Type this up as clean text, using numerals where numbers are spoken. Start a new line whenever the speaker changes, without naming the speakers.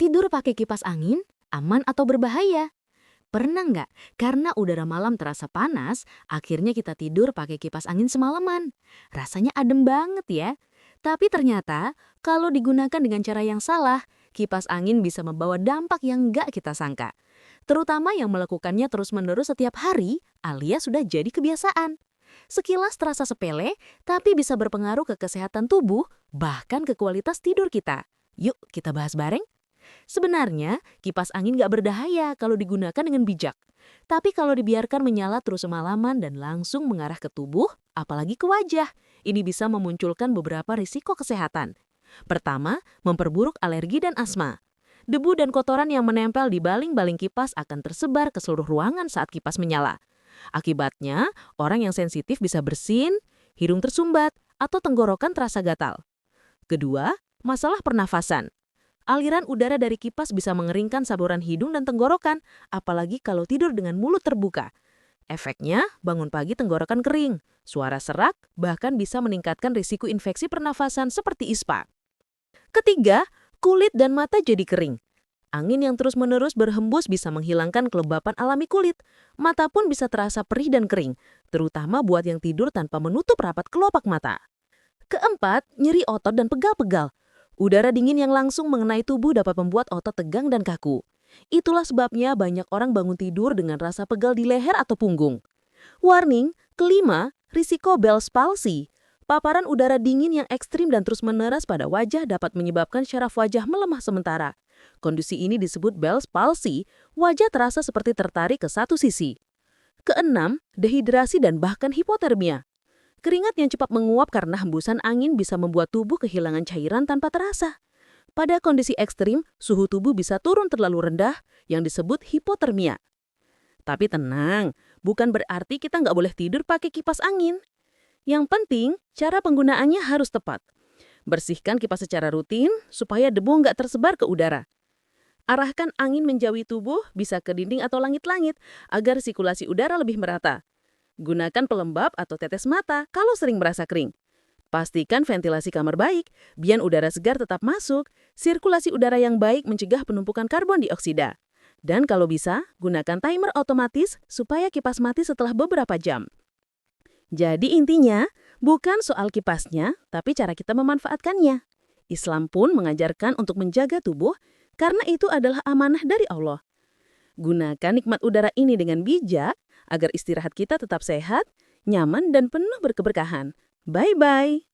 Tidur pakai kipas angin, aman atau berbahaya? Pernah nggak? Karena udara malam terasa panas, akhirnya kita tidur pakai kipas angin semalaman. Rasanya adem banget ya. Tapi ternyata, kalau digunakan dengan cara yang salah, kipas angin bisa membawa dampak yang nggak kita sangka. Terutama yang melakukannya terus-menerus setiap hari, alias sudah jadi kebiasaan. Sekilas terasa sepele, tapi bisa berpengaruh ke kesehatan tubuh, bahkan ke kualitas tidur kita. Yuk kita bahas bareng. Sebenarnya, kipas angin nggak berbahaya kalau digunakan dengan bijak. Tapi kalau dibiarkan menyala terus semalaman dan langsung mengarah ke tubuh, apalagi ke wajah, ini bisa memunculkan beberapa risiko kesehatan. Pertama, memperburuk alergi dan asma. Debu dan kotoran yang menempel di baling-baling kipas akan tersebar ke seluruh ruangan saat kipas menyala. Akibatnya, orang yang sensitif bisa bersin, hidung tersumbat, atau tenggorokan terasa gatal. Kedua, masalah pernafasan. Aliran udara dari kipas bisa mengeringkan saluran hidung dan tenggorokan, apalagi kalau tidur dengan mulut terbuka. Efeknya, bangun pagi tenggorokan kering, suara serak, bahkan bisa meningkatkan risiko infeksi pernafasan seperti ISPA. Ketiga, kulit dan mata jadi kering. Angin yang terus-menerus berhembus bisa menghilangkan kelembapan alami kulit. Mata pun bisa terasa perih dan kering, terutama buat yang tidur tanpa menutup rapat kelopak mata. Keempat, nyeri otot dan pegal-pegal. Udara dingin yang langsung mengenai tubuh dapat membuat otot tegang dan kaku. Itulah sebabnya banyak orang bangun tidur dengan rasa pegal di leher atau punggung. Warning, kelima, risiko Bell's palsy. Paparan udara dingin yang ekstrim dan terus meneras pada wajah dapat menyebabkan syaraf wajah melemah sementara. Kondisi ini disebut Bell's palsy, wajah terasa seperti tertarik ke satu sisi. Keenam, dehidrasi dan bahkan hipotermia. Keringat yang cepat menguap karena hembusan angin bisa membuat tubuh kehilangan cairan tanpa terasa. Pada kondisi ekstrim, suhu tubuh bisa turun terlalu rendah yang disebut hipotermia. Tapi tenang, bukan berarti kita nggak boleh tidur pakai kipas angin. Yang penting, cara penggunaannya harus tepat. Bersihkan kipas secara rutin supaya debu nggak tersebar ke udara. Arahkan angin menjauhi tubuh, bisa ke dinding atau langit-langit, agar sirkulasi udara lebih merata. Gunakan pelembab atau tetes mata kalau sering merasa kering. Pastikan ventilasi kamar baik, biar udara segar tetap masuk. Sirkulasi udara yang baik mencegah penumpukan karbon dioksida. Dan kalau bisa, gunakan timer otomatis supaya kipas mati setelah beberapa jam. Jadi intinya, bukan soal kipasnya, tapi cara kita memanfaatkannya. Islam pun mengajarkan untuk menjaga tubuh, karena itu adalah amanah dari Allah. Gunakan nikmat udara ini dengan bijak, agar istirahat kita tetap sehat, nyaman, dan penuh berkeberkahan. Bye-bye!